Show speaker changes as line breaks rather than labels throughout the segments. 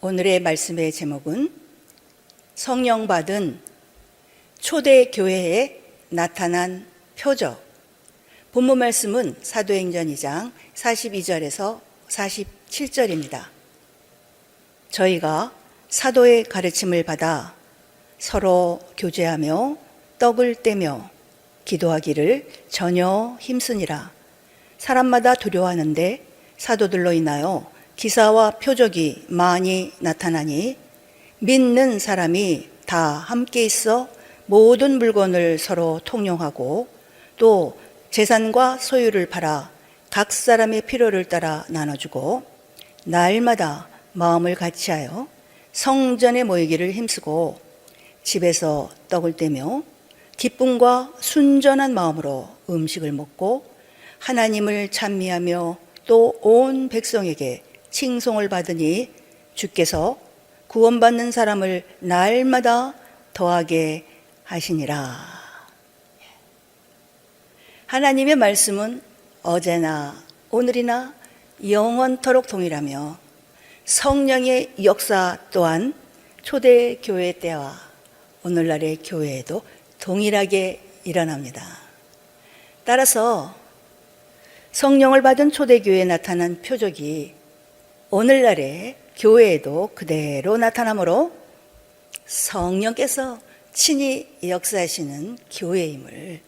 오늘의 말씀의 제목은 성령 받은 초대교회에 나타난 표적. 본문 말씀은 사도행전 2장 42절에서 47절입니다. 저희가 사도의 가르침을 받아 서로 교제하며 떡을 떼며 기도하기를 전혀 힘쓰니라. 사람마다 두려워하는데 사도들로 인하여 기사와 표적이 많이 나타나니 믿는 사람이 다 함께 있어 모든 물건을 서로 통용하고 또 재산과 소유를 팔아 각 사람의 필요를 따라 나눠주고 날마다 마음을 같이하여 성전에 모이기를 힘쓰고 집에서 떡을 떼며 기쁨과 순전한 마음으로 음식을 먹고 하나님을 찬미하며 또 온 백성에게 칭송을 받으니 주께서 구원받는 사람을 날마다 더하게 하시니라. 하나님의 말씀은 어제나 오늘이나 영원토록 동일하며 성령의 역사 또한 초대교회 때와 오늘날의 교회에도 동일하게 일어납니다. 따라서 성령을 받은 초대교회에 나타난 표적이 오늘날의 교회에도 그대로 나타나므로 성령께서 친히 역사하시는 교회임을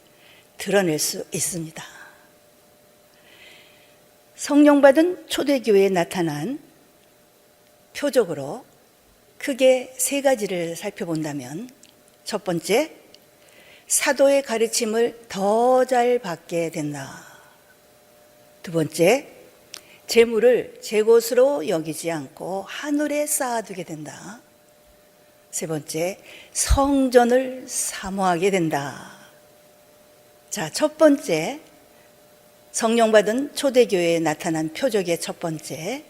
드러낼 수 있습니다. 성령 받은 초대교회에 나타난 표적으로 크게 세 가지를 살펴본다면, 첫 번째, 사도의 가르침을 더 잘 받게 된다. 두 번째, 재물을 제 것으로 여기지 않고 하늘에 쌓아두게 된다. 세 번째, 성전을 사모하게 된다. 자, 첫 번째, 성령 받은 초대교회에 나타난 표적의 첫 번째,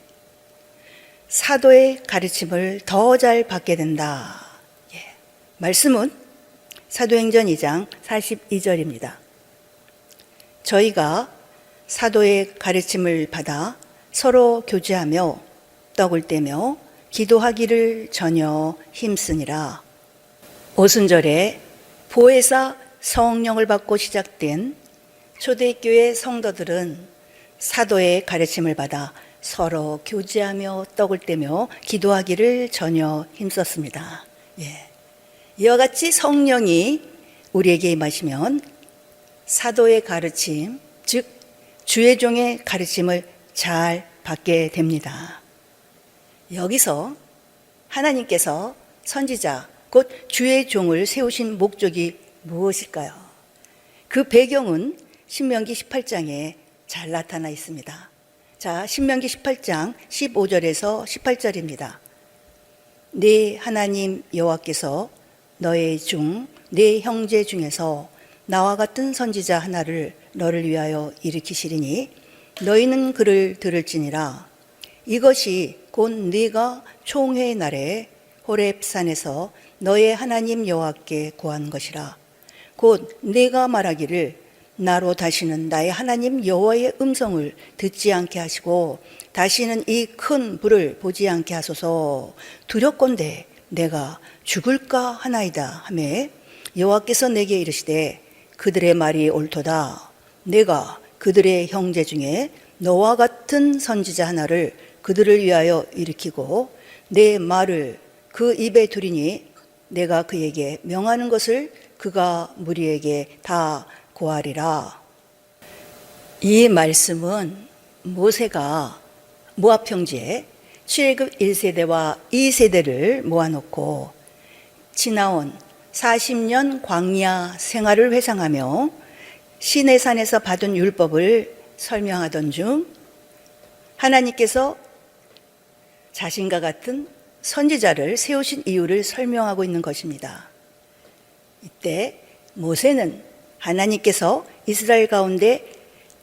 사도의 가르침을 더 잘 받게 된다. 말씀은 사도행전 2장 42절입니다. 저희가 사도의 가르침을 받아 서로 교제하며 떡을 떼며 기도하기를 전혀 힘쓰니라. 오순절에 보혜사 성령을 받고 시작된 초대교회 성도들은 사도의 가르침을 받아 서로 교제하며 떡을 떼며 기도하기를 전혀 힘썼습니다. 이와 같이 성령이 우리에게 임하시면 사도의 가르침, 즉 주의 종의 가르침을 잘 받게 됩니다. 여기서 하나님께서 선지자, 곧 주의 종을 세우신 목적이 무엇일까요? 그 배경은 신명기 18장에 잘 나타나 있습니다. 자, 신명기 18장 15절에서 18절입니다. 네 하나님 여호와께서 너의 중, 네 형제 중에서 나와 같은 선지자 하나를 너를 위하여 일으키시리니 너희는 그를 들을지니라. 이것이 곧 네가 총회의 날에 호렙산에서 너의 하나님 여호와께 구한 것이라. 곧 네가 말하기를 나로 다시는 나의 하나님 여호와의 음성을 듣지 않게 하시고 다시는 이 큰 불을 보지 않게 하소서. 두렵건대 내가 죽을까 하나이다 하매 여호와께서 내게 이르시되 그들의 말이 옳도다. 내가 그들의 형제 중에 너와 같은 선지자 하나를 그들을 위하여 일으키고 내 말을 그 입에 두리니 내가 그에게 명하는 것을 그가 무리에게 다 고하리라. 이 말씀은 모세가 모압 평지에 출애굽 1세대와 2세대를 모아놓고 지나온 40년 광야 생활을 회상하며 시내산에서 받은 율법을 설명하던 중 하나님께서 자신과 같은 선지자를 세우신 이유를 설명하고 있는 것입니다. 이때 모세는 하나님께서 이스라엘 가운데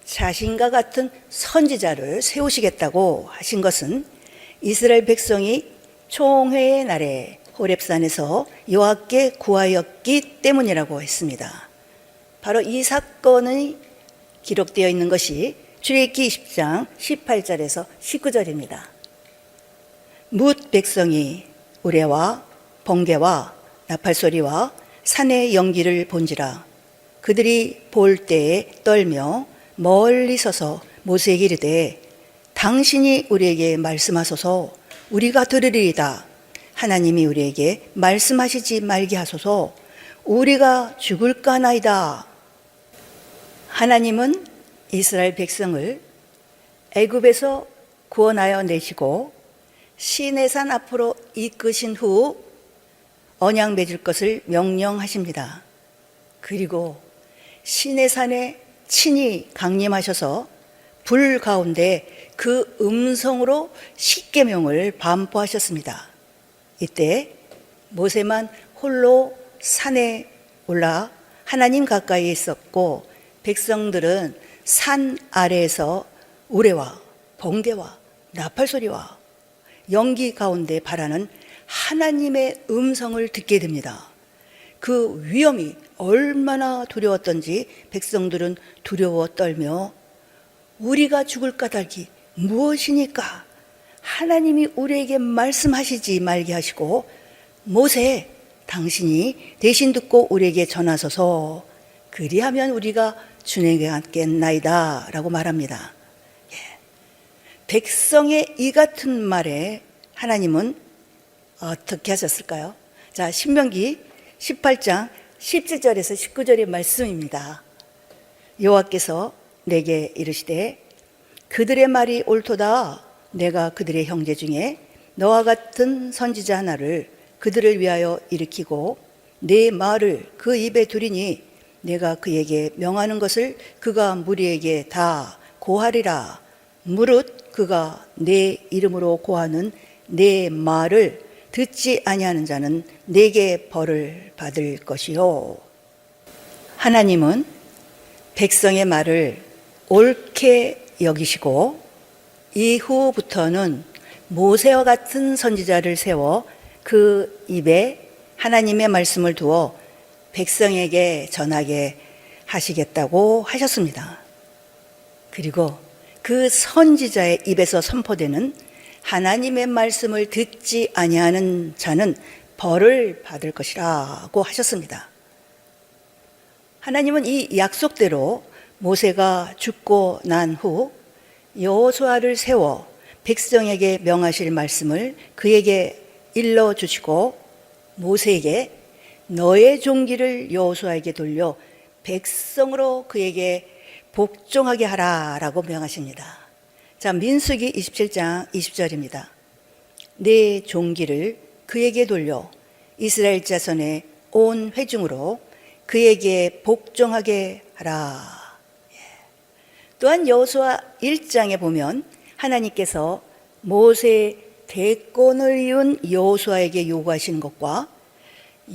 자신과 같은 선지자를 세우시겠다고 하신 것은 이스라엘 백성이 총회의 날에 호렙산에서 여호와께 구하였기 때문이라고 했습니다. 바로 이 사건이 기록되어 있는 것이 출애굽기 20장 18절에서 19절입니다. 뭇 백성이 우레와 번개와 나팔소리와 산의 연기를 본지라. 그들이 볼 때에 떨며 멀리 서서 모세에게 이르되 당신이 우리에게 말씀하소서 우리가 들으리이다. 하나님이 우리에게 말씀하시지 말게 하소서 우리가 죽을까나이다. 하나님은 이스라엘 백성을 애굽에서 구원하여 내시고 시내산 앞으로 이끄신 후 언약 맺을 것을 명령하십니다. 그리고 시내산에 친히 강림하셔서 불 가운데 그 음성으로 십계명을 반포하셨습니다. 이때 모세만 홀로 산에 올라 하나님 가까이에 있었고 백성들은 산 아래에서 우레와 번개와 나팔소리와 연기 가운데 발하는 하나님의 음성을 듣게 됩니다. 그 위험이 얼마나 두려웠던지 백성들은 두려워 떨며 우리가 죽을 까닭이 무엇이니까 하나님이 우리에게 말씀하시지 말게 하시고 모세 당신이 대신 듣고 우리에게 전하소서 그리하면 우리가 주님에게 갔겠나이다 라고 말합니다. 백성의 이 같은 말에 하나님은 어떻게 하셨을까요? 자, 신명기 18장 17절에서 19절의 말씀입니다. 여호와께서 내게 이르시되 그들의 말이 옳도다. 내가 그들의 형제 중에 너와 같은 선지자 하나를 그들을 위하여 일으키고 내 말을 그 입에 두리니 내가 그에게 명하는 것을 그가 무리에게 다 고하리라. 무릇 그가 내 이름으로 고하는 내 말을 듣지 아니하는 자는 내게 벌을 받을 것이요. 하나님은 백성의 말을 옳게 여기시고 이후부터는 모세와 같은 선지자를 세워 그 입에 하나님의 말씀을 두어 백성에게 전하게 하시겠다고 하셨습니다. 그리고 그 선지자의 입에서 선포되는 하나님의 말씀을 듣지 아니하는 자는 벌을 받을 것이라고 하셨습니다. 하나님은 이 약속대로 모세가 죽고 난 후 여호수아를 세워 백성에게 명하실 말씀을 그에게 일러주시고 모세에게 너의 종기를 여호수아에게 돌려 백성으로 그에게 복종하게 하라라고 명하십니다. 자, 민수기 27장 20절입니다. 내 종기를 그에게 돌려 이스라엘 자손의 온 회중으로 그에게 복종하게 하라. 또한 여호수아 1장에 보면 하나님께서 모세의 대권을 이룬 여호수아에게 요구하시는 것과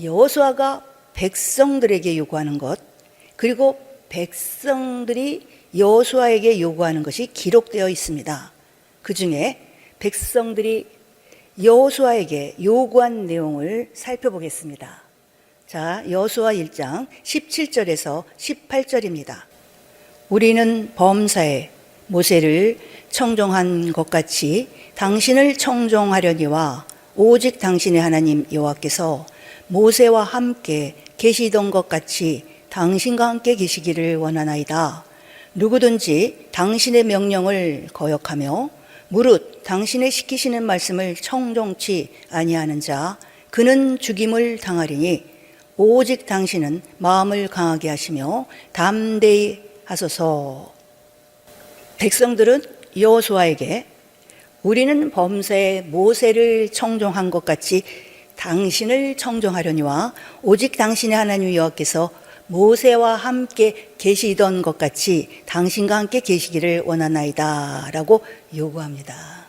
여호수아가 백성들에게 요구하는 것, 그리고 백성들이 여호수아에게 요구하는 것이 기록되어 있습니다. 그 중에 백성들이 여호수아에게 요구한 내용을 살펴보겠습니다. 자, 여호수아 1장 17절에서 18절입니다. 우리는 범사에 모세를 청종한 것 같이 당신을 청종하려니와 오직 당신의 하나님 여호와께서 모세와 함께 계시던 것 같이 당신과 함께 계시기를 원하나이다. 누구든지 당신의 명령을 거역하며 무릇 당신의 시키시는 말씀을 청종치 아니하는 자 그는 죽임을 당하리니 오직 당신은 마음을 강하게 하시며 담대히 하소서. 백성들은 여호수아에게 우리는 범사에 모세를 청종한 것 같이 당신을 청종하려니와 오직 당신의 하나님 여호와께서 모세와 함께 계시던 것 같이 당신과 함께 계시기를 원하나이다 라고 요구합니다.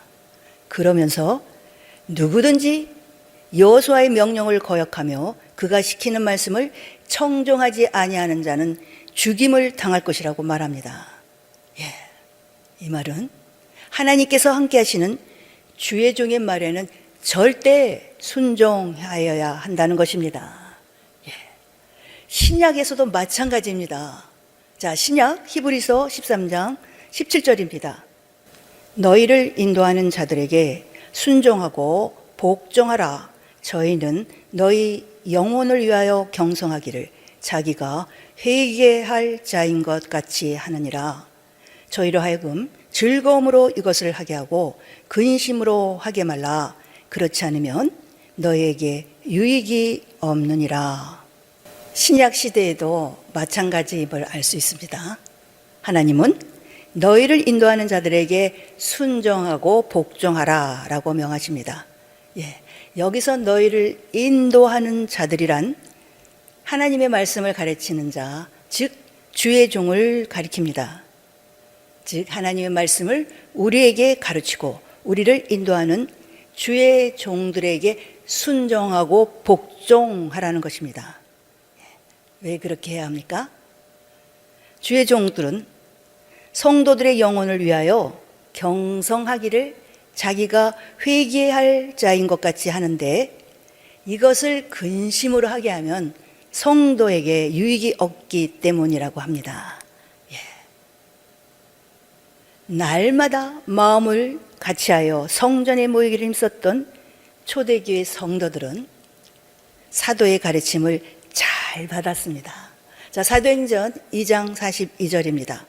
그러면서 누구든지 여호수아의 명령을 거역하며 그가 시키는 말씀을 청종하지 아니하는 자는 죽임을 당할 것이라고 말합니다. 이 말은 하나님께서 함께 하시는 주의 종의 말에는 절대 순종하여야 한다는 것입니다. 신약에서도 마찬가지입니다. 자, 신약 히브리서 13장 17절입니다. 너희를 인도하는 자들에게 순종하고 복종하라. 저희는 너희 영혼을 위하여 경성하기를 자기가 회개할 자인 것 같이 하느니라. 저희로 하여금 즐거움으로 이것을 하게 하고 근심으로 하게 말라. 그렇지 않으면 너희에게 유익이 없느니라. 신약 시대에도 마찬가지임을 알 수 있습니다. 하나님은 너희를 인도하는 자들에게 순종하고 복종하라 라고 명하십니다. 여기서 너희를 인도하는 자들이란 하나님의 말씀을 가르치는 자, 즉 주의 종을 가리킵니다. 즉 하나님의 말씀을 우리에게 가르치고 우리를 인도하는 주의 종들에게 순종하고 복종하라는 것입니다. 왜 그렇게 해야 합니까? 주의 종들은 성도들의 영혼을 위하여 경성하기를 자기가 회개할 자인 것 같이 하는데, 이것을 근심으로 하게 하면 성도에게 유익이 없기 때문이라고 합니다. 날마다 마음을 같이하여 성전에 모이기를 힘썼던 초대교회 성도들은 사도의 가르침을 잘 받았습니다. 자, 사도행전 2장 42절입니다.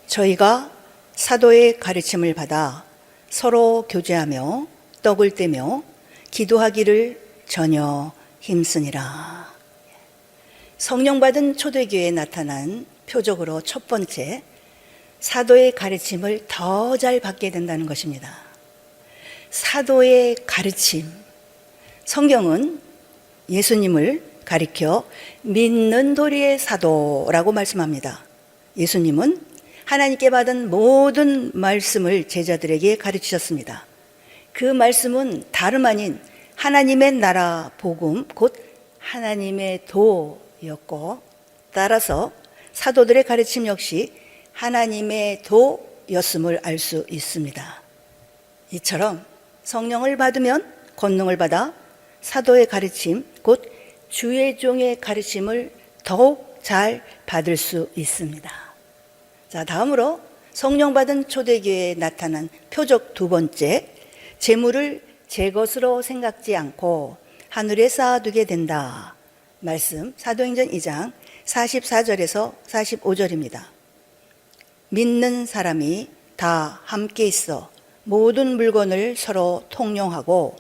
저희가 사도의 가르침을 받아 서로 교제하며 떡을 떼며 기도하기를 전혀 힘쓰니라. 성령 받은 초대교회에 나타난 표적으로 첫 번째, 사도의 가르침을 더 잘 받게 된다는 것입니다. 사도의 가르침, 성경은 예수님을 가리켜 믿는 도리의 사도라고 말씀합니다. 예수님은 하나님께 받은 모든 말씀을 제자들에게 가르치셨습니다. 그 말씀은 다름 아닌 하나님의 나라 복음, 곧 하나님의 도였고, 따라서 사도들의 가르침 역시 하나님의 도였음을 알 수 있습니다. 이처럼 성령을 받으면 권능을 받아 사도의 가르침, 곧 주의 종의 가르침을 더욱 잘 받을 수 있습니다. 자, 다음으로 성령 받은 초대교회에 나타난 표적 두 번째, 재물을 제 것으로 생각지 않고 하늘에 쌓아두게 된다. 말씀 사도행전 2장 44절에서 45절입니다. 믿는 사람이 다 함께 있어 모든 물건을 서로 통용하고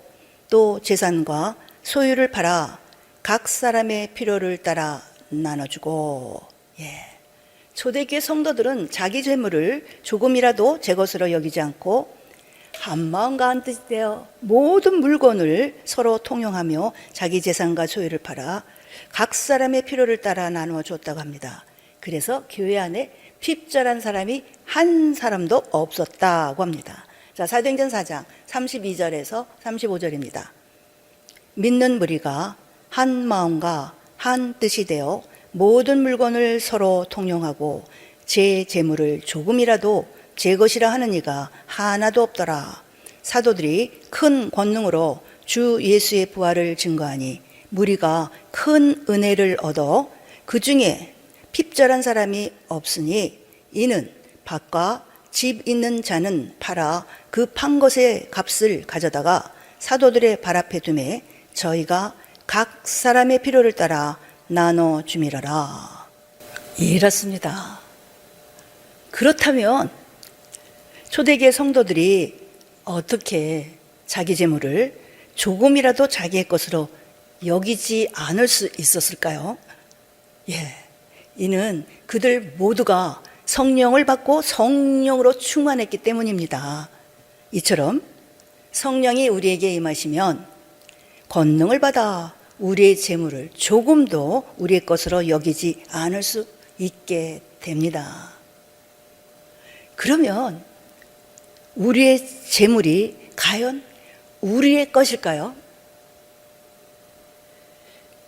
또 재산과 소유를 팔아 각 사람의 필요를 따라 나눠주고. 초대교회 성도들은 자기 재물을 조금이라도 제 것으로 여기지 않고 한마음과 한뜻이 되어 모든 물건을 서로 통용하며 자기 재산과 소유를 팔아 각 사람의 필요를 따라 나누어 줬다고 합니다. 그래서 교회 안에 핍절한 사람이 한 사람도 없었다고 합니다. 자, 사도행전 4장 32절에서 35절입니다. 믿는 무리가 한 마음과 한 뜻이 되어 모든 물건을 서로 통용하고 제 재물을 조금이라도 제 것이라 하는 이가 하나도 없더라. 사도들이 큰 권능으로 주 예수의 부활을 증거하니 무리가 큰 은혜를 얻어 그 중에 핍절한 사람이 없으니 이는 밭과 집 있는 자는 팔아 그 판 것의 값을 가져다가 사도들의 발 앞에 두매 저희가 각 사람의 필요를 따라 나눠 주미러라. 이렇습니다. 그렇다면 초대교회 성도들이 어떻게 자기 재물을 조금이라도 자기의 것으로 여기지 않을 수 있었을까요? 이는 그들 모두가 성령을 받고 성령으로 충만했기 때문입니다. 이처럼 성령이 우리에게 임하시면 권능을 받아 우리의 재물을 조금도 우리의 것으로 여기지 않을 수 있게 됩니다. 그러면 우리의 재물이 과연 우리의 것일까요?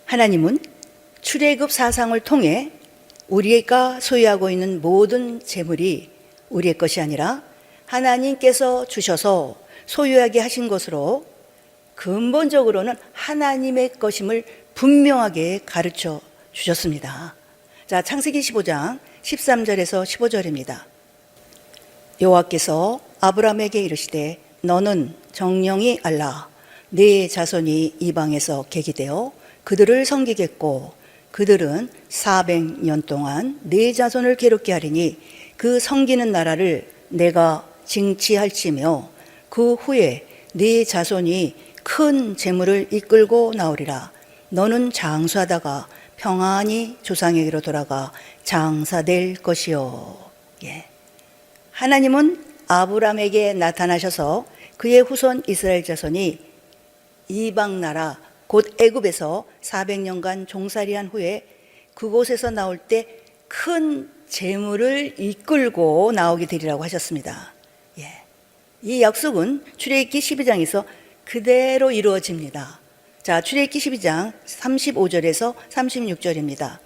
하나님은 출애굽 사상을 통해 우리가 소유하고 있는 모든 재물이 우리의 것이 아니라 하나님께서 주셔서 소유하게 하신 것으로 근본적으로는 하나님의 것임을 분명하게 가르쳐 주셨습니다. 자, 창세기 15장 13절에서 15절입니다. 여호와께서 아브라함에게 이르시되 너는 정령이 알라 네 자손이 이방에서 계기되어 그들을 섬기겠고 그들은 400년 동안 네 자손을 괴롭게 하리니 그 섬기는 나라를 내가 징치할지며 그 후에 네 자손이 큰 재물을 이끌고 나오리라. 너는 장수하다가 평안히 조상에게로 돌아가 장사될 것이요. 예. 하나님은 아브라함에게 나타나셔서 그의 후손 이스라엘 자손이 이방 나라 곧 애굽에서 400년간 종살이한 후에 그곳에서 나올 때 큰 재물을 이끌고 나오게 되리라고 하셨습니다. 예. 이 약속은 출애굽기 12장에서 그대로 이루어집니다. 자, 출애굽기 12장 35절에서 36절입니다.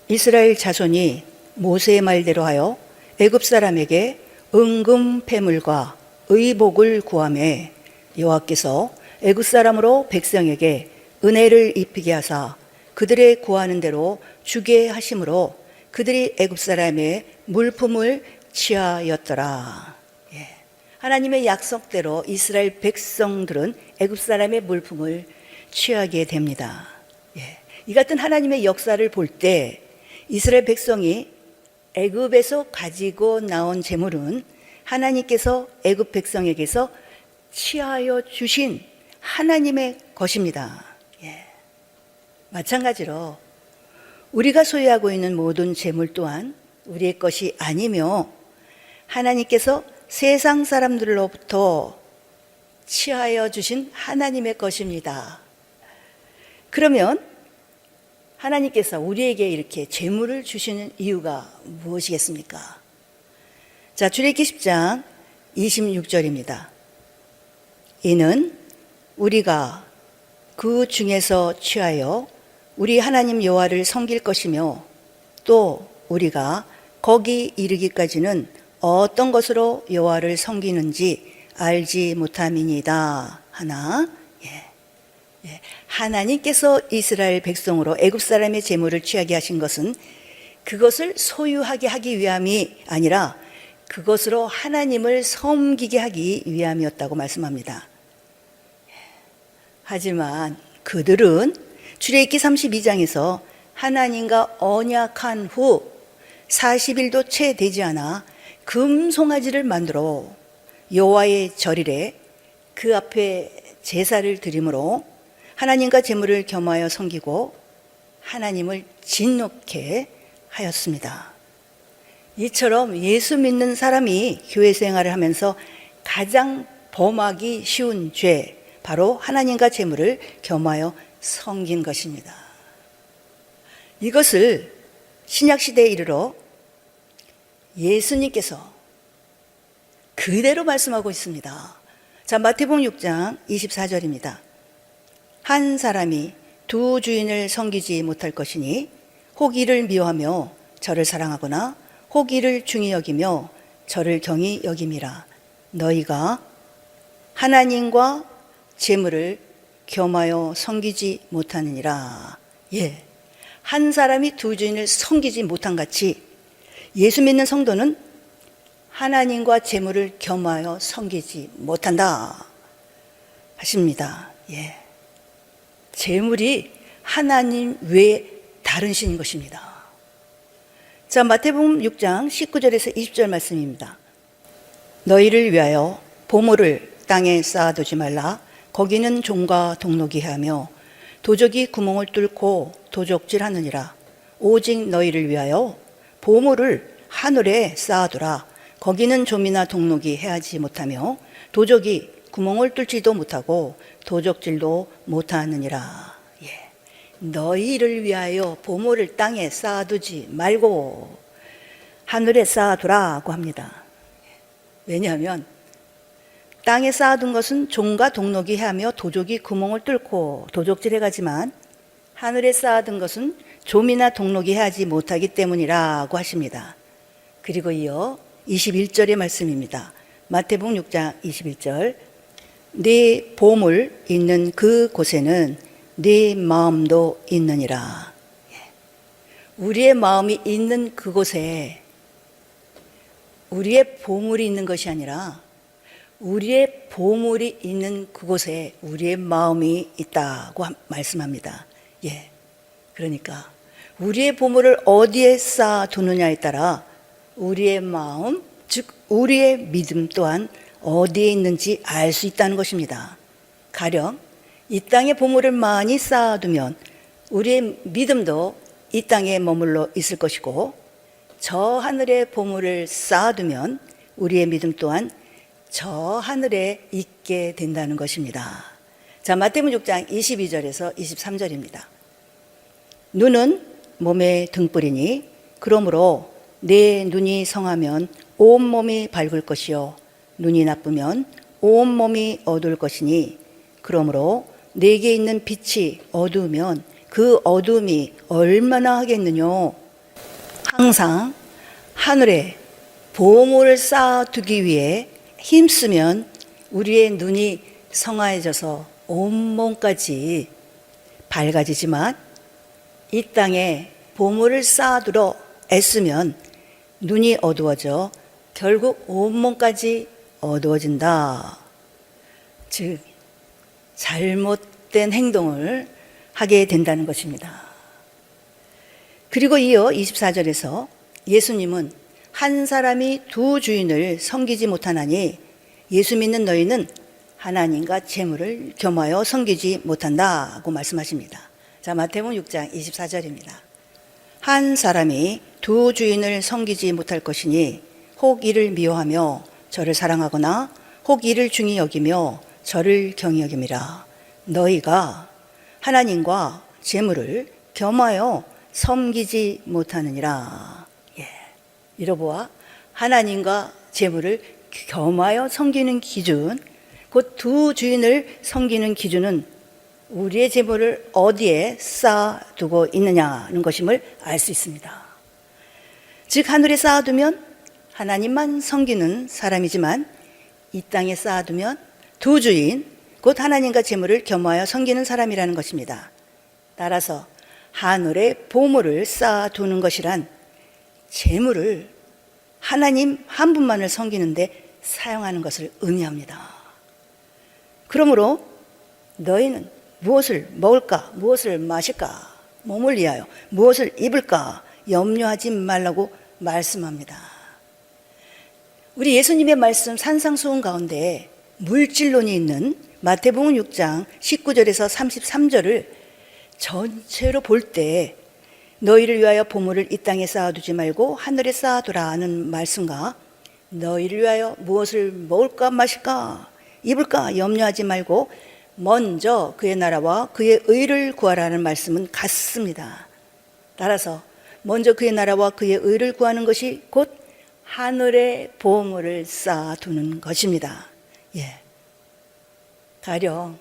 이스라엘 자손이 모세의 말대로 하여 애굽 사람에게 은금 패물과 의복을 구하매 여호와께서 애굽 사람으로 백성에게 은혜를 입히게 하사 그들의 구하는 대로 주게 하심으로 그들이 애굽 사람의 물품을 취하였더라. 예. 하나님의 약속대로 이스라엘 백성들은 애굽 사람의 물품을 취하게 됩니다. 예. 이 같은 하나님의 역사를 볼 때 이스라엘 백성이 애굽에서 가지고 나온 재물은 하나님께서 애굽 백성에게서 취하여 주신 하나님의 것입니다. 예. 마찬가지로 우리가 소유하고 있는 모든 재물 또한 우리의 것이 아니며 하나님께서 세상 사람들로부터 취하여 주신 하나님의 것입니다. 그러면 하나님께서 우리에게 이렇게 재물을 주시는 이유가 무엇이겠습니까? 자, 출애굽기 10장 26절입니다. 이는 우리가 그 중에서 취하여 우리 하나님 여호와를 섬길 것이며 또 우리가 거기 이르기까지는 어떤 것으로 여호와를 섬기는지 알지 못함이니이다 하나. 예. 하나님께서 이스라엘 백성으로 애굽 사람의 재물을 취하게 하신 것은 그것을 소유하게 하기 위함이 아니라 그것으로 하나님을 섬기게 하기 위함이었다고 말씀합니다. 하지만 그들은 출애굽기 32장에서 하나님과 언약한 후 40일도 채 되지 않아 금송아지를 만들어 여호와의 절일에 그 앞에 제사를 드림으로 하나님과 재물을 겸하여 섬기고 하나님을 진노케 하였습니다. 이처럼 예수 믿는 사람이 교회 생활을 하면서 가장 범하기 쉬운 죄, 바로 하나님과 재물을 겸하여 섬긴 것입니다. 이것을 신약시대에 이르러 예수님께서 그대로 말씀하고 있습니다. 자, 마태복음 6장 24절입니다. 한 사람이 두 주인을 섬기지 못할 것이니 혹 이를 미워하며 저를 사랑하거나 혹 이를 중히 여기며 저를 경히 여김이라. 너희가 하나님과 재물을 겸하여 섬기지 못하느니라. 예, 한 사람이 두 주인을 섬기지 못한 같이 예수 믿는 성도는 하나님과 재물을 겸하여 섬기지 못한다 하십니다. 예, 재물이 하나님 외에 다른 신인 것입니다. 자, 마태복음 6장 19절에서 20절 말씀입니다. 너희를 위하여 보물을 땅에 쌓아두지 말라. 거기는 종과 동록이 하며 도적이 구멍을 뚫고 도적질하느니라. 오직 너희를 위하여 보물을 하늘에 쌓아두라. 거기는 좀이나 동록이 해하지 못하며 도적이 구멍을 뚫지도 못하고 도적질도 못하느니라. 예. 너희를 위하여 보물을 땅에 쌓아두지 말고 하늘에 쌓아두라고 합니다. 왜냐하면 땅에 쌓아둔 것은 종과 동록이 하며 도적이 구멍을 뚫고 도적질해 가지만 하늘에 쌓아둔 것은 좀이나 동록이 하지 못하기 때문이라고 하십니다. 그리고 이어 21절의 말씀입니다. 마태복음 6장 21절. 네 보물 있는 그 곳에는 네 마음도 있느니라. 우리의 마음이 있는 그곳에 우리의 보물이 있는 것이 아니라 우리의 보물이 있는 그곳에 우리의 마음이 있다고 말씀합니다. 예. 그러니까 우리의 보물을 어디에 쌓아두느냐에 따라 우리의 마음, 즉 우리의 믿음 또한 어디에 있는지 알 수 있다는 것입니다. 가령 이 땅에 보물을 많이 쌓아두면 우리의 믿음도 이 땅에 머물러 있을 것이고, 저 하늘에 보물을 쌓아두면 우리의 믿음 또한 저 하늘에 있게 된다는 것입니다. 자, 마태복음 6장 22절에서 23절입니다. 눈은 몸의 등불이니 그러므로 내 눈이 성하면 온몸이 밝을 것이요 눈이 나쁘면 온몸이 어두울 것이니 그러므로 내게 있는 빛이 어두우면 그 어두움이 얼마나 하겠느뇨. 항상 하늘에 보물을 쌓아두기 위해 힘쓰면 우리의 눈이 성화해져서 온몸까지 밝아지지만 이 땅에 보물을 쌓아두러 애쓰면 눈이 어두워져 결국 온몸까지 어두워진다. 즉 잘못된 행동을 하게 된다는 것입니다. 그리고 이어 24절에서 예수님은 한 사람이 두 주인을 섬기지 못하나니 예수 믿는 너희는 하나님과 재물을 겸하여 섬기지 못한다고 말씀하십니다. 자, 마태복음 6장 24절입니다. 한 사람이 두 주인을 섬기지 못할 것이니 혹 이를 미워하며 저를 사랑하거나 혹 이를 중히 여기며 저를 경히 여김이라. 너희가 하나님과 재물을 겸하여 섬기지 못하느니라. 예. 이러보아 하나님과 재물을 겸하여 섬기는 기준, 곧 두 주인을 섬기는 기준은 우리의 재물을 어디에 쌓아두고 있느냐는 것임을 알 수 있습니다. 즉 하늘에 쌓아두면 하나님만 섬기는 사람이지만 이 땅에 쌓아두면 두 주인, 곧 하나님과 재물을 겸하여 섬기는 사람이라는 것입니다. 따라서 하늘에 보물을 쌓아두는 것이란 재물을 하나님 한 분만을 섬기는데 사용하는 것을 의미합니다. 그러므로 너희는 무엇을 먹을까, 무엇을 마실까, 몸을 위하여 무엇을 입을까 염려하지 말라고 말씀합니다. 우리 예수님의 말씀 산상수훈 가운데 물질론이 있는 마태복음 6장 19절에서 33절을 전체로 볼 때 너희를 위하여 보물을 이 땅에 쌓아두지 말고 하늘에 쌓아두라 하는 말씀과 너희를 위하여 무엇을 먹을까 마실까 입을까 염려하지 말고 먼저 그의 나라와 그의 의를 구하라는 말씀은 같습니다. 따라서 먼저 그의 나라와 그의 의를 구하는 것이 곧 하늘에 보물을 쌓아두는 것입니다. 예. 가령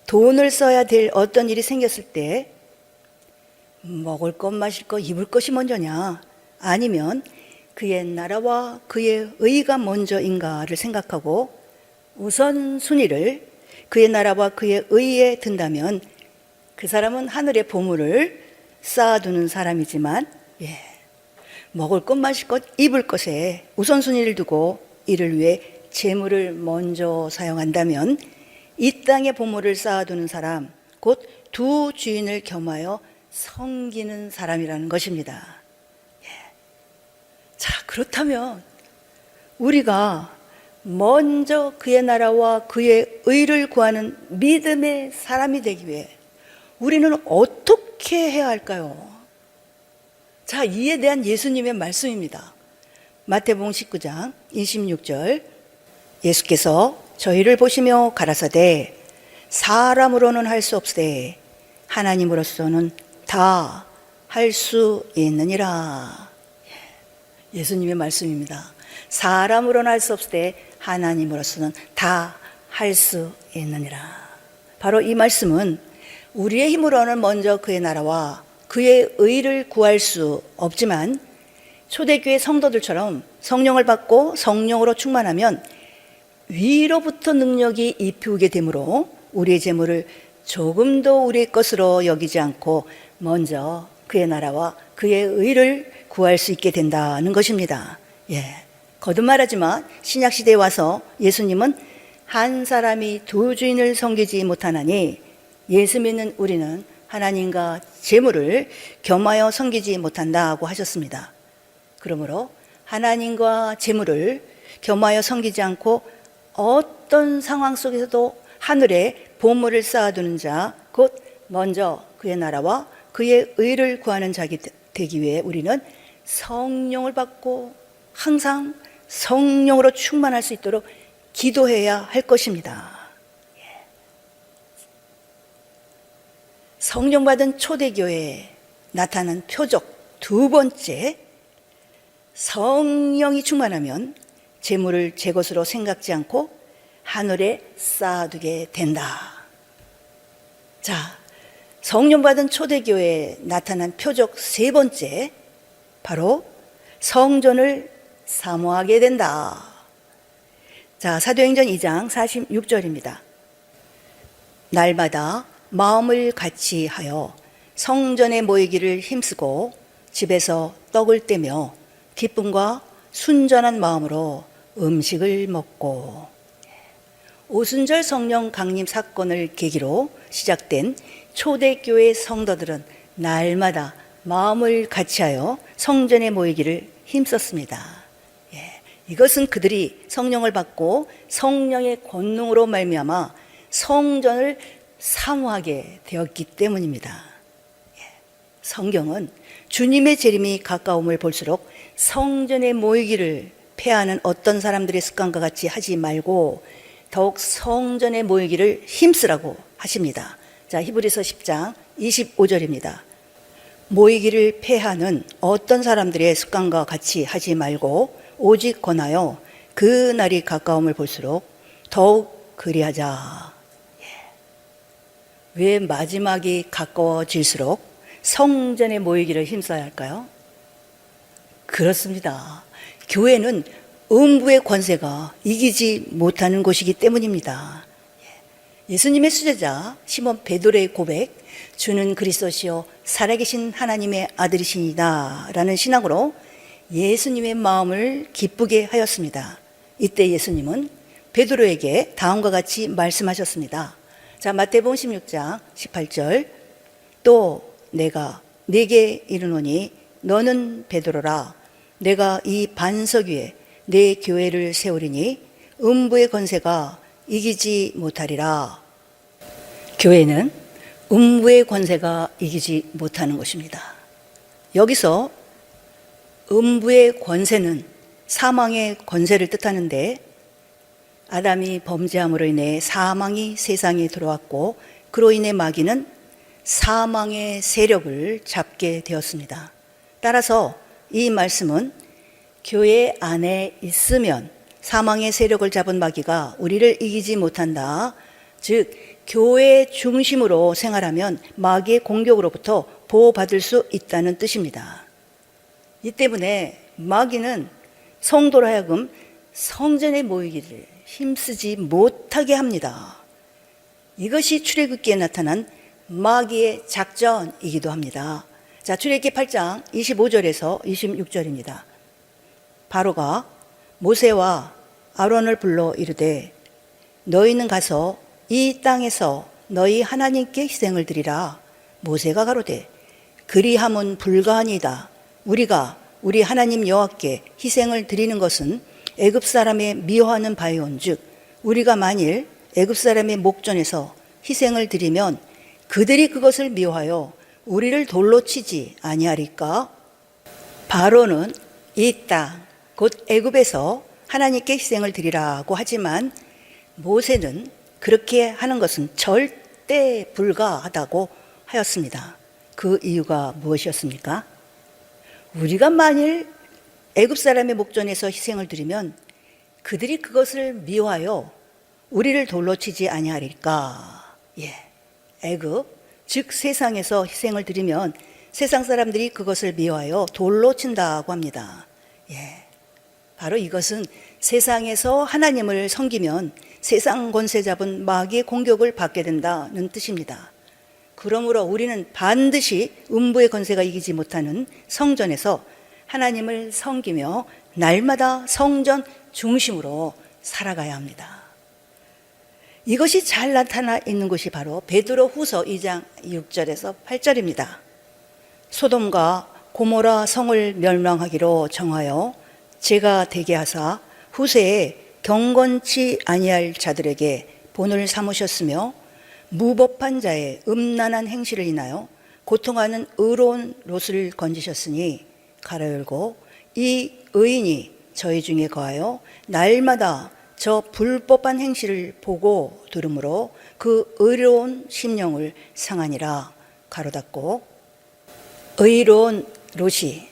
돈을 써야 될 어떤 일이 생겼을 때 먹을 것, 마실 것, 입을 것이 먼저냐 아니면 그의 나라와 그의 의가 먼저인가를 생각하고 우선순위를 그의 나라와 그의 의에 든다면 그 사람은 하늘의 보물을 쌓아두는 사람이지만 먹을 것, 마실 것, 입을 것에 우선순위를 두고 이를 위해 재물을 먼저 사용한다면 이 땅의 보물을 쌓아두는 사람, 곧 두 주인을 겸하여 섬기는 사람이라는 것입니다. 자, 그렇다면 우리가 먼저 그의 나라와 그의 의를 구하는 믿음의 사람이 되기 위해 우리는 어떻게 해야 할까요? 자, 이에 대한 예수님의 말씀입니다. 마태복음 19장 26절 예수께서 저희를 보시며 가라사대 사람으로는 할 수 없으되 하나님으로서는 다 할 수 있느니라. 예수님의 말씀입니다. 사람으로는 할 수 없으되 하나님으로서는 다 할 수 있느니라. 바로 이 말씀은 우리의 힘으로는 먼저 그의 나라와 그의 의를 구할 수 없지만 초대교회 성도들처럼 성령을 받고 성령으로 충만하면 위로부터 능력이 입히게 되므로 우리의 재물을 조금도 우리의 것으로 여기지 않고 먼저 그의 나라와 그의 의를 구할 수 있게 된다는 것입니다. 거듭 말하지만 신약시대에 와서 예수님은 한 사람이 두 주인을 섬기지 못하나니 예수 믿는 우리는 하나님과 재물을 겸하여 섬기지 못한다고 하셨습니다. 그러므로 하나님과 재물을 겸하여 섬기지 않고 어떤 상황 속에서도 하늘에 보물을 쌓아두는 자, 곧 먼저 그의 나라와 그의 의를 구하는 자가 되기 위해 우리는 성령을 받고 항상 성령으로 충만할 수 있도록 기도해야 할 것입니다. 성령 받은 초대교회에 나타난 표적 두 번째, 성령이 충만하면 재물을 제 것으로 생각지 않고 하늘에 쌓아두게 된다. 자, 성령 받은 초대교회에 나타난 표적 세 번째, 바로 성전을 사모하게 된다. 자, 사도행전 2장 46절입니다. 날마다 마음을 같이 하여 성전에 모이기를 힘쓰고 집에서 떡을 떼며 기쁨과 순전한 마음으로 음식을 먹고. 오순절 성령 강림 사건을 계기로 시작된 초대교회 성도들은 날마다 마음을 같이하여 성전에 모이기를 힘썼습니다. 이것은 그들이 성령을 받고 성령의 권능으로 말미암아 성전을 사모하게 되었기 때문입니다. 성경은 주님의 재림이 가까움을 볼수록 성전에 모이기를 패하는 어떤 사람들의 습관과 같이 하지 말고 더욱 성전에 모이기를 힘쓰라고 하십니다. 자, 히브리서 10장 25절입니다. 모이기를 패하는 어떤 사람들의 습관과 같이 하지 말고 오직 권하여 그 날이 가까움을 볼수록 더욱 그리하자. 왜 마지막이 가까워질수록 성전에 모이기를 힘써야 할까요? 그렇습니다. 교회는 음부의 권세가 이기지 못하는 곳이기 때문입니다. 예수님의 수제자 시몬 베드로의 고백, 주는 그리스도시요 살아계신 하나님의 아들이시니다 라는 신앙으로 예수님의 마음을 기쁘게 하였습니다. 이때 예수님은 베드로에게 다음과 같이 말씀하셨습니다. 자, 마태복음 16장 18절, 또 내가 네게 이르노니 너는 베드로라. 내가 이 반석 위에 내 교회를 세우리니 음부의 권세가 이기지 못하리라. 교회는 음부의 권세가 이기지 못하는 것입니다. 여기서 음부의 권세는 사망의 권세를 뜻하는데, 아담이 범죄함으로 인해 사망이 세상에 들어왔고 그로 인해 마귀는 사망의 세력을 잡게 되었습니다. 따라서 이 말씀은 교회 안에 있으면 사망의 세력을 잡은 마귀가 우리를 이기지 못한다. 즉 교회 중심으로 생활하면 마귀의 공격으로부터 보호받을 수 있다는 뜻입니다. 이 때문에 마귀는 성도로 하여금 성전에 모이기를 힘쓰지 못하게 합니다. 이것이 출애굽기에 나타난 마귀의 작전이기도 합니다. 자, 출애굽기 8장 25절에서 26절입니다. 바로가 모세와 아론을 불러 이르되 너희는 가서 이 땅에서 너희 하나님께 희생을 드리라. 모세가 가로되 그리함은 불가하니이다. 우리가 우리 하나님 여호와께 희생을 드리는 것은 애굽 사람의 미워하는 바이온즉 우리가 만일 애굽 사람의 목전에서 희생을 드리면 그들이 그것을 미워하여 우리를 돌로 치지 아니하리까? 바로는 이 땅 곧 애굽에서 하나님께 희생을 드리라고 하지만 모세는 그렇게 하는 것은 절대 불가하다고 하였습니다. 그 이유가 무엇이었습니까? 우리가 만일 애굽 사람의 목전에서 희생을 드리면 그들이 그것을 미워하여 우리를 돌로 치지 아니하리까? 애굽, 즉 세상에서 희생을 드리면 세상 사람들이 그것을 미워하여 돌로 친다고 합니다. 바로 이것은 세상에서 하나님을 섬기면 세상 권세 잡은 마귀의 공격을 받게 된다는 뜻입니다. 그러므로 우리는 반드시 음부의 권세가 이기지 못하는 성전에서 하나님을 섬기며 날마다 성전 중심으로 살아가야 합니다. 이것이 잘 나타나 있는 것이 바로 베드로 후서 2장 6절에서 8절입니다. 소돔과 고모라 성을 멸망하기로 정하여 제가 되게 하사 후세에 경건치 아니할 자들에게 본을 삼으셨으며 무법한 자의 음란한 행실을 인하여 고통하는 의로운 롯을 건지셨으니 가로 열고 이 의인이 저희 중에 거하여 날마다 저 불법한 행실을 보고 들으므로 그 의로운 심령을 상하니라 가로 닫고 의로운 롯이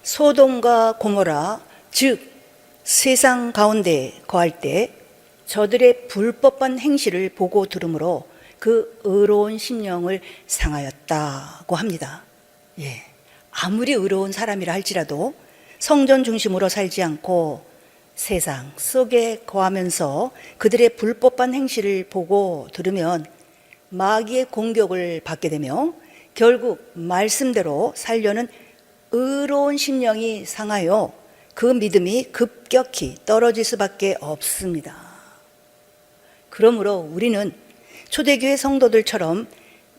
소돔과 고모라 즉 세상 가운데 거할 때 저들의 불법한 행실을 보고 들으므로 그 의로운 심령을 상하였다고 합니다. 예. 아무리 의로운 사람이라 할지라도 성전 중심으로 살지 않고 세상 속에 거하면서 그들의 불법한 행실을 보고 들으면 마귀의 공격을 받게 되며 결국 말씀대로 살려는 의로운 심령이 상하여 그 믿음이 급격히 떨어질 수밖에 없습니다. 그러므로 우리는 초대교회 성도들처럼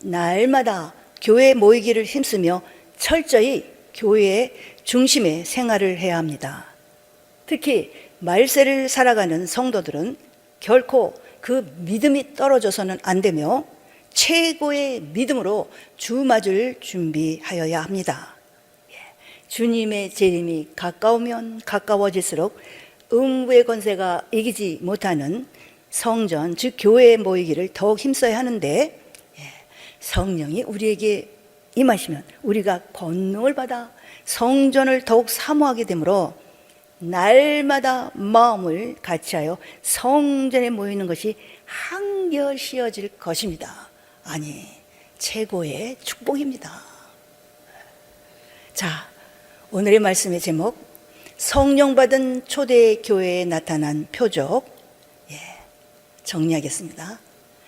날마다 교회 모이기를 힘쓰며 철저히 교회의 중심에 생활을 해야 합니다. 특히 말세를 살아가는 성도들은 결코 그 믿음이 떨어져서는 안 되며 최고의 믿음으로 주 맞을 준비하여야 합니다. 주님의 재림이 가까우면 가까워질수록 음부의 권세가 이기지 못하는 성전, 즉 교회에 모이기를 더욱 힘써야 하는데 성령이 우리에게 임하시면 우리가 권능을 받아 성전을 더욱 사모하게 되므로 날마다 마음을 같이하여 성전에 모이는 것이 한결 쉬워질 것입니다. 아니, 최고의 축복입니다. 자, 오늘의 말씀의 제목, 성령 받은 초대교회에 나타난 표적, 정리하겠습니다.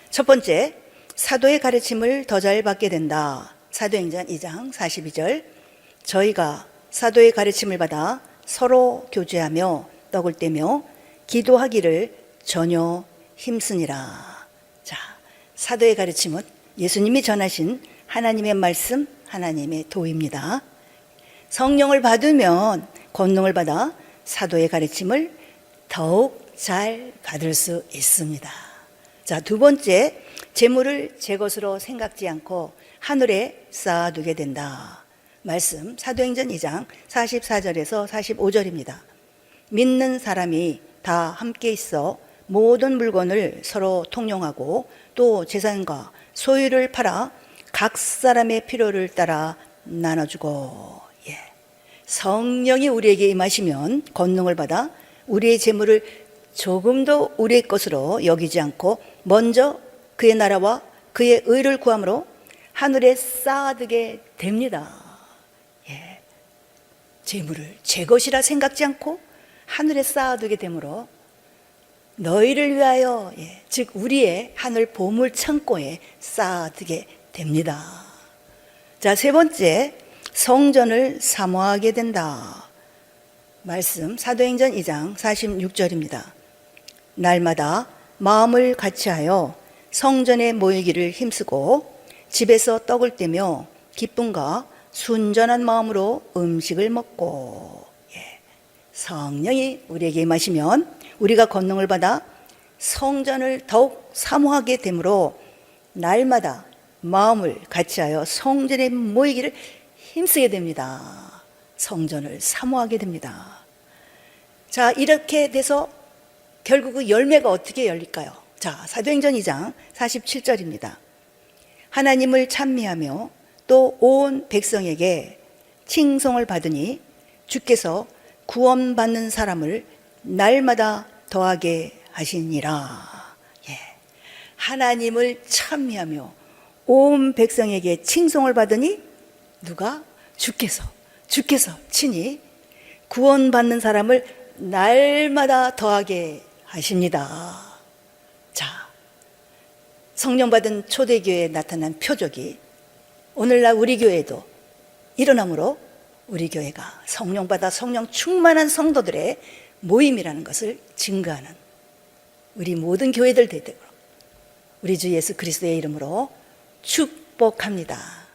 첫 번째, 사도의 가르침을 더 잘 받게 된다. 사도행전 2장 42절, 저희가 사도의 가르침을 받아 서로 교제하며 떡을 떼며 기도하기를 전혀 힘쓰니라. 자, 사도의 가르침은 예수님이 전하신 하나님의 말씀, 하나님의 도입니다. 성령을 받으면 권능을 받아 사도의 가르침을 더욱 잘 받을 수 있습니다. 자, 두 번째, 재물을 제 것으로 생각지 않고 하늘에 쌓아두게 된다. 말씀 사도행전 2장 44절에서 45절입니다. 믿는 사람이 다 함께 있어 모든 물건을 서로 통용하고 또 재산과 소유를 팔아 각 사람의 필요를 따라 나눠주고, 성령이 우리에게 임하시면 권능을 받아 우리의 재물을 조금 더 우리의 것으로 여기지 않고 먼저 그의 나라와 그의 의를 구함으로 하늘에 쌓아두게 됩니다. 재물을 제 것이라 생각지 않고 하늘에 쌓아두게 되므로 너희를 위하여, 즉 우리의 하늘 보물 창고에 쌓아두게 됩니다. 자, 세 번째, 성전을 사모하게 된다. 말씀 사도행전 2장 46절입니다. 날마다 마음을 같이하여 성전에 모이기를 힘쓰고 집에서 떡을 떼며 기쁨과 순전한 마음으로 음식을 먹고, 성령이 우리에게 임하시면 우리가 권능을 받아 성전을 더욱 사모하게 되므로 날마다 마음을 같이하여 성전에 모이기를 힘쓰게 됩니다. 성전을 사모하게 됩니다. 자, 이렇게 돼서 결국 그 열매가 어떻게 열릴까요? 자, 사도행전 2장 47절입니다. 하나님을 찬미하며 또 온 백성에게 칭송을 받으니 주께서 구원받는 사람을 날마다 더하게 하시니라. 하나님을 찬미하며 온 백성에게 칭송을 받으니 누가? 주께서 친히 구원받는 사람을 날마다 더하게 하십니다. 자, 성령 받은 초대교회에 나타난 표적이 오늘날 우리 교회에도 일어나므로 우리 교회가 성령 받아 성령 충만한 성도들의 모임이라는 것을 증거하는 우리 모든 교회들 되도록 우리 주 예수 그리스도의 이름으로 축복합니다.